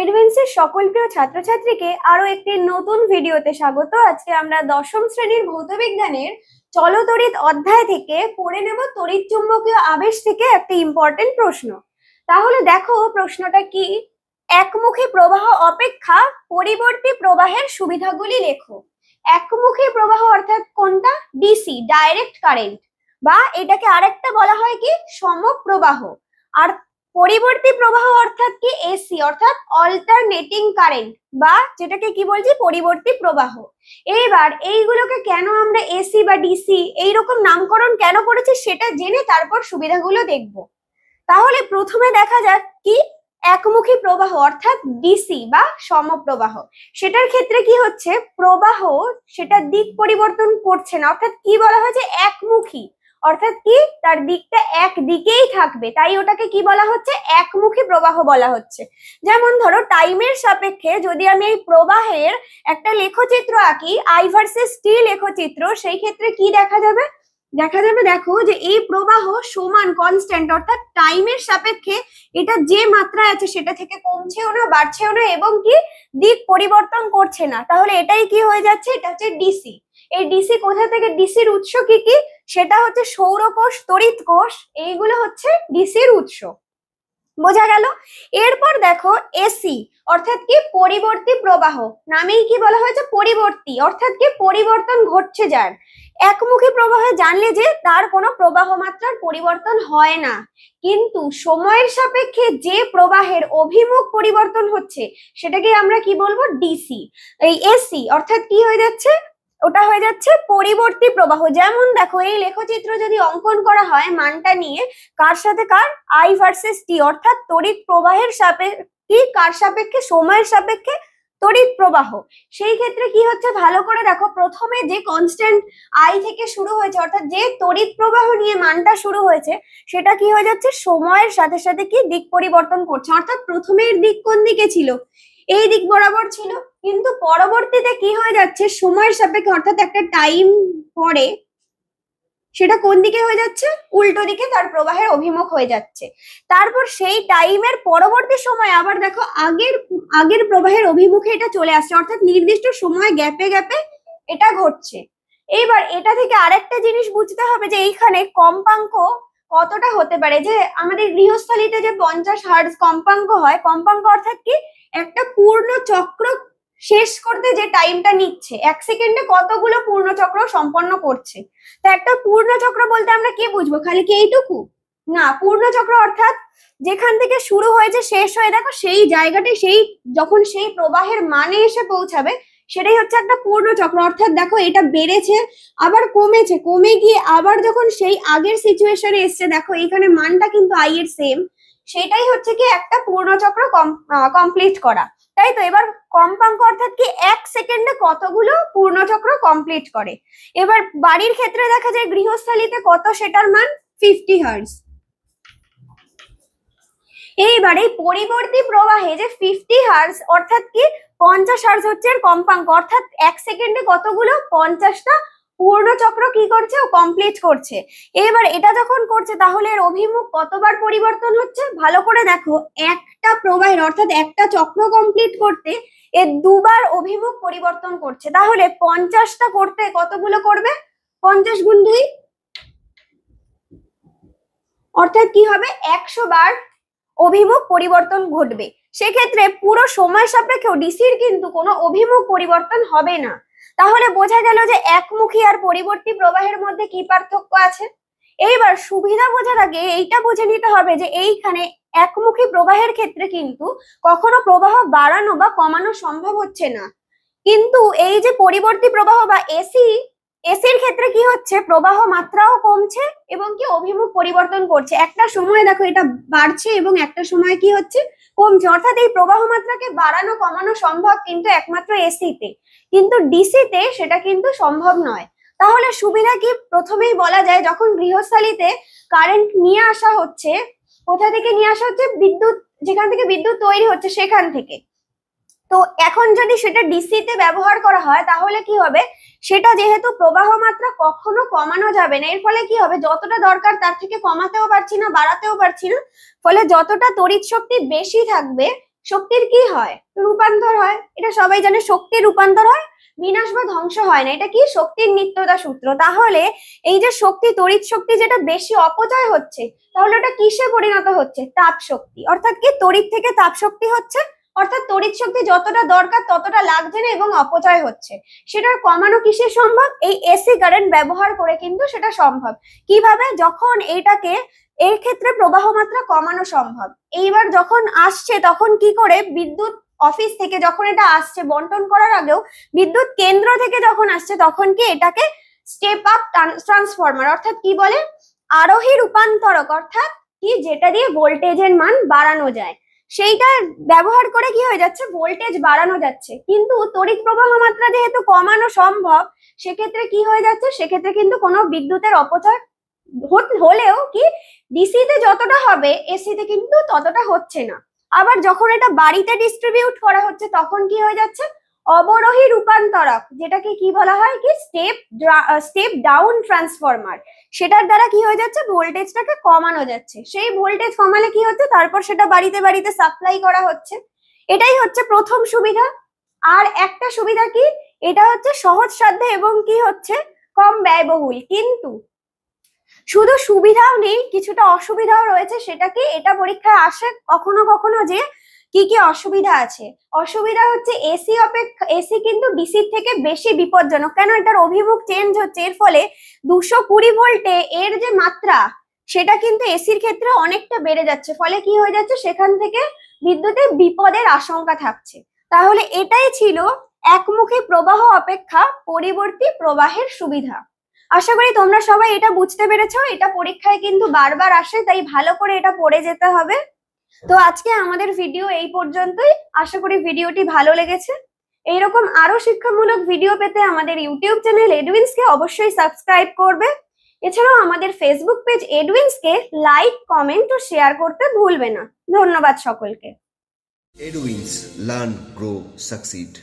এডভেন্সের সকল প্রিয় ছাত্রছাত্রীকে আরো একটি নতুন ভিডিওতে স্বাগত। আজকে আমরা দশম শ্রেণীর ভৌতবিজ্ঞানের চলতড়িৎ অধ্যায় থেকে পড়ে নেব তড়িৎ চুম্বকীয় আবেশ থেকে একটা ইম্পর্টেন্ট প্রশ্ন। তাহলে দেখো প্রশ্নটা কি, একমুখী প্রবাহ অপেক্ষা পরিবর্তী প্রবাহের সুবিধাগুলি লেখো। একমুখী প্রবাহ অর্থাৎ কোনটা? ডিসি, ডাইরেক্ট কারেন্ট, বা এটাকে আরেকটা বলা হয় কি সমপ্রবাহ। আর পরিবর্তী প্রবাহ অর্থাৎ কি এসি, অর্থাৎ অল্টারনেটিং কারেন্ট, বা যেটাকে কি বলছি পরিবর্তী প্রবাহ। এইবার এইগুলোকে কেন আমরা এসি বা ডিসি এইরকম নামকরণ কেন করেছি সেটা জেনে তারপর সুবিধাগুলো দেখব। তাহলে প্রথমে দেখা যাক কি একমুখী প্রবাহ অর্থাৎ ডিসি বা সমপ্রবাহ। সেটার ক্ষেত্রে কি হচ্ছে, প্রবাহ সেটা দিক পরিবর্তন করছে না, অর্থাৎ কি বলা হয়েছে একমুখী, অর্থাৎ কি তার দিকটা একদিকেই থাকবে, তাই ওটাকে কি বলা হচ্ছে একমুখী প্রবাহ বলা হচ্ছে। যেমন ধরো টাইমের সাপেক্ষে যদি আমি এই প্রবাহের একটা লেখচিত্র আঁকি, আই ভার্সেস টি লেখচিত্র, সেই ক্ষেত্রে কি দেখা যাবে, দেখো যে এই প্রবাহ সমান কনস্ট্যান্ট, অর্থাৎ টাইমের সাপেক্ষে এটা যে মাত্রায় আছে সেটা থেকে কমছেও না বাড়ছেও না এবং কি দিক পরিবর্তন করছে না। তাহলে এটাই কি হয়ে যাচ্ছে, এটা হচ্ছে ডিসি। এই ডিসি কোথা থেকে, ডিসির উৎস কি কি, সেটা হচ্ছে সৌরকোষ, তড়িৎ কোষ, এইগুলো হচ্ছে ডিসির উৎস। বোঝা গেল। এরপর দেখো এসি অর্থাৎ কি পরিবর্তী প্রবাহ, নামেই কি বলা হয়েছে পরিবর্তী, অর্থাৎ কি পরিবর্তন ঘটছে যার। একমুখী প্রবাহে জানলে যে তার কোনো প্রবাহ মাত্রার পরিবর্তন হয় না, কিন্তু সময়ের সাপেক্ষে যে প্রবাহের অভিমুখ পরিবর্তন হচ্ছে সেটাকে আমরা কি বলবো ডিসি। এই এসি অর্থাৎ কি হয়ে যাচ্ছে, ওটা হয়ে যাচ্ছে পরিবর্তী প্রবাহ। যেমন দেখো এই লেখচিত্র যদি অঙ্কন করা হয় মানটা নিয়ে, কার সাথে কার, আই ভার্সেস টি, অর্থাৎ তড়িৎ প্রবাহের সাপেক্ষে কার সাপেক্ষে, সময়ের সাপেক্ষে তড়িৎ প্রবাহ। সেই ক্ষেত্রে কি হচ্ছে ভালো করে দেখো, প্রথমে যে কনস্ট্যান্ট আই থেকে শুরু হয়েছে, অর্থাৎ যে তড়িৎ প্রবাহ নিয়ে মানটা শুরু হয়েছে সেটা কি হয়ে যাচ্ছে সময়ের সাথে সাথে কি দিক পরিবর্তন করছে। অর্থাৎ প্রথমের দিক কোন দিকে ছিল, এই দিক বরাবর ছিল, কিন্তু পরবর্তীতে কি হয়ে যাচ্ছে সময়ের সাপেক্ষে, অর্থাৎ একটা টাইম পরে সেটা কোন দিকে হয়ে যাচ্ছে, উল্টো দিকে তার প্রবাহের অভিমুখ হয়ে যাচ্ছে। তারপর সেই টাইমের পরবর্তী সময় আবার দেখো আগের প্রবাহের অভিমুখে এটা চলে আসছে, অর্থাৎ নির্দিষ্ট সময় গ্যাপে গ্যাপে এটা ঘটছে। এইবার এটা থেকে আরেকটা জিনিস বুঝতে হবে যে এইখানে কম্পাঙ্ক কতটা হতে পারে। যে আমাদের গৃহস্থালিতে যে 50 হার্টজ কম্পাঙ্ক হয়, কম্পাঙ্ক অর্থাৎ কি একটা পূর্ণ চক্র শেষ করতে যে টাইমটা নিচ্ছে, এক সেকেন্ডে কতগুলো পূর্ণ চক্র সম্পন্ন করছে। তা একটা পূর্ণ চক্র বলতে আমরা কি বুঝবো, খালি কি এইটুকু না, পূর্ণ চক্র অর্থাৎ যেখান থেকে শুরু হয়েছে শেষ হয়ে দেখো সেই জায়গাটাই, সেই যখন সেই প্রবাহের মানে এসে পৌঁছাবে সেটাই হচ্ছে একটা পূর্ণ চক্র। অর্থাৎ দেখো এটা বেড়েছে আবার কমেছে, কমে গিয়ে আবার যখন সেই আগের সিচুয়েশনে এসছে, দেখো এইখানে মানটা কিন্তু আই এর সেম, সেটাই হচ্ছে কি একটা পূর্ণ চক্র কমপ্লিট করা। তাই তো এবার কম্পাঙ্ক অর্থাৎ কি এক সেকেন্ডে কতগুলো পূর্ণচক্র কমপ্লিট করে। এবার বাড়ির ক্ষেত্রে দেখা যায় গৃহস্থালিতে কত, সেটার মান 50 হার্টজ। এইবার এই পরিবর্তী প্রবাহে যে 50 হার্টজ অর্থাৎ কি 50 হার্টজ হচ্ছে এর কম্পাঙ্ক, অর্থাৎ এক সেকেন্ডে কতগুলো 50টা পূর্ণচক্র কি করছে ও কমপ্লিট করছে। এবার এটা যখন করছে তাহলে এর অভিমুখ কতবার পরিবর্তন হচ্ছে, ভালো করে দেখো, একটা প্রবাহের অর্থাৎ একটা চক্র কমপ্লিট করতে এর দুবার অভিমুখ পরিবর্তন করছে। তাহলে 50টা করতে কতগুলো করবে, 50 গুণ 2, অর্থাৎ কি হবে 100 বার অভিমুখ পরিবর্তন ঘটবে। সেক্ষেত্রে পুরো সময় সাপেক্ষেও ডিসির কিন্তু কোনো অভিমুখ পরিবর্তন হবে না। তাহলে বোঝা গেল যে একমুখী আর পরিবর্তী প্রবাহের মধ্যে কি পার্থক্য আছে। এইবার সুবিধা বোঝার আগে এইটা বুঝে নিতে হবে যে এইখানে একমুখী প্রবাহের ক্ষেত্রে কিন্তু কখনো প্রবাহ বাড়ানো বা কমানো সম্ভব হচ্ছে না, কিন্তু এই যে পরিবর্তী প্রবাহ বা এসির ক্ষেত্রে কি হচ্ছে, প্রবাহ মাত্রাও কমছে এবং কি অভিমুখ পরিবর্তন করছে। একটা সময় দেখো এটা বাড়ছে এবং একটা সময় কি হচ্ছে কমছে, অর্থাৎ এই প্রবাহ মাত্রাকে বাড়ানো কমানো সম্ভব কিন্তু একমাত্র এসিতে, কিন্তু ডিসিতে সেটা কিন্তু সম্ভব নয়। তাহলে সুবিধা কি, প্রথমেই বলা যায় যখন গৃহস্থালিতে কারেন্ট নিয়ে আসা হচ্ছে, কোথা থেকে নিয়ে আসা হচ্ছে, বিদ্যুৎ, যেখান থেকে বিদ্যুৎ তৈরি হচ্ছে সেখান থেকে। তো এখন যদি সেটা ডিসিতে ব্যবহার করা হয় তাহলে কি হবে, সেটা যেহেতু প্রবাহ মাত্রা কখনো কমানো যাবে না, এর ফলে কি হবে যতটা দরকার তার থেকে কমাতেও পারছি না বাড়াতেও পারছি না, ফলে যতটা তড়িৎ শক্তি বেশি থাকবে শক্তির কি হয়? রূপান্তর হয়। এটা সবাই জানে, শক্তির রূপান্তর হয়, বিনাশ বা ধ্বংস হয় না। এটা কি? শক্তির নিত্যতা সূত্র। তাহলে এই যে শক্তি, তড়িৎ শক্তি যেটা বেশি অপচয় হচ্ছে, তাহলে ওটা কিসে পরিণত হচ্ছে? তাপ শক্তি। অর্থাৎ কি? তড়িৎ থেকে তাপ শক্তি হচ্ছে, অর্থাৎ তড়িৎ শক্তি যতটা দরকার ততটা লাগছে না এবং অপচয় হচ্ছে। সেটা কমানো কিসে সম্ভব? এই এসি কারেন্ট ব্যবহার করে কিন্তু সেটা সম্ভব। কিভাবে? যখন এইটাকে, এর ক্ষেত্রে প্রবাহ মাত্রা কমানো সম্ভব। এইবার যখন আসছে তখন কি করে? বিদ্যুৎ অফিস থেকে যখন এটা আসছে, বন্টন করার আগেও বিদ্যুৎ কেন্দ্র থেকে যখন আসছে তখন কি এটাকে স্টেপ আপ ট্রান্সফরমার, অর্থাৎ কি বলে? আরোহী রূপান্তরক, অর্থাৎ কি? যেটা দিয়ে ভোল্টেজের মান বাড়ানো যায়, সেইটা ব্যবহার করে কি হয়ে যাচ্ছে? ভোল্টেজ বাড়ানো যাচ্ছে। কিন্তু তড়িৎ প্রবাহ মাত্রা যেহেতু কমানো সম্ভব, সেক্ষেত্রে কি হয়ে যাচ্ছে? সেক্ষেত্রে কিন্তু কোনো বিদ্যুতের অপচয় হলেও কি ডিসি তে যতটা হবে এসি তে কিন্তু ততটা হচ্ছে না। আবার যখন এটা বাড়িতে ডিস্ট্রিবিউট করা হচ্ছে তখন কি হয়ে যাচ্ছে? অবরোহী রূপান্তরক, যেটাকে কি বলা হয়? কি স্টেপ ডাউন ট্রান্সফরমার। সেটার দ্বারা কি হয়ে যাচ্ছে? ভোল্টেজটাকে কমানো যাচ্ছে। সেই ভোল্টেজ কমালে কি হচ্ছে? তারপর সেটা বাড়িতে বাড়িতে সাপ্লাই করা হচ্ছে। এটাই হচ্ছে প্রথম সুবিধা। আর একটা সুবিধা কি? এটা হচ্ছে সহজসাধ্য এবং কি হচ্ছে? কম ব্যয়বহুল। কিন্তু শুধু সুবিধাও নেই, কিছুটা অসুবিধাও রয়েছে। সেটা কি? এটা পরীক্ষায় আসে কখনো কখনো যে কি কি অসুবিধা আছে। অসুবিধা হচ্ছে এসি কিন্তু ডিসির থেকে বেশি বিপজ্জনক। কেন? এটার অভিমুখ চেঞ্জ হচ্ছে, এর ফলে 220 ভোল্টে এর যে মাত্রা সেটা কিন্তু এসির ক্ষেত্রে অনেকটা বেড়ে যাচ্ছে। ফলে কি হয়ে যাচ্ছে? সেখান থেকে বিদ্যুতের বিপদের আশঙ্কা থাকছে। তাহলে এটাই ছিল একমুখী প্রবাহ অপেক্ষা পরিবর্তী প্রবাহের সুবিধা। আশা করি তোমরা সবাই এটা বুঝতে পেরেছো। এটা পরীক্ষায় কিন্তু বারবার আসে, তাই ভালো করে এটা পড়ে যেতে হবে। তো আজকে আমাদের ভিডিও এই পর্যন্তই। আশা করি ভিডিওটি ভালো লেগেছে। এইরকম আরো শিক্ষামূলক ভিডিও পেতে আমাদের ইউটিউব চ্যানেল এডুইন্সকে অবশ্যই সাবস্ক্রাইব করবে। এছাড়াও আমাদের ফেসবুক পেজ এডুইন্সকে লাইক, কমেন্ট ও শেয়ার করতে ভুলবে না। ধন্যবাদ সকলকে। Edwins, learn, grow, succeed.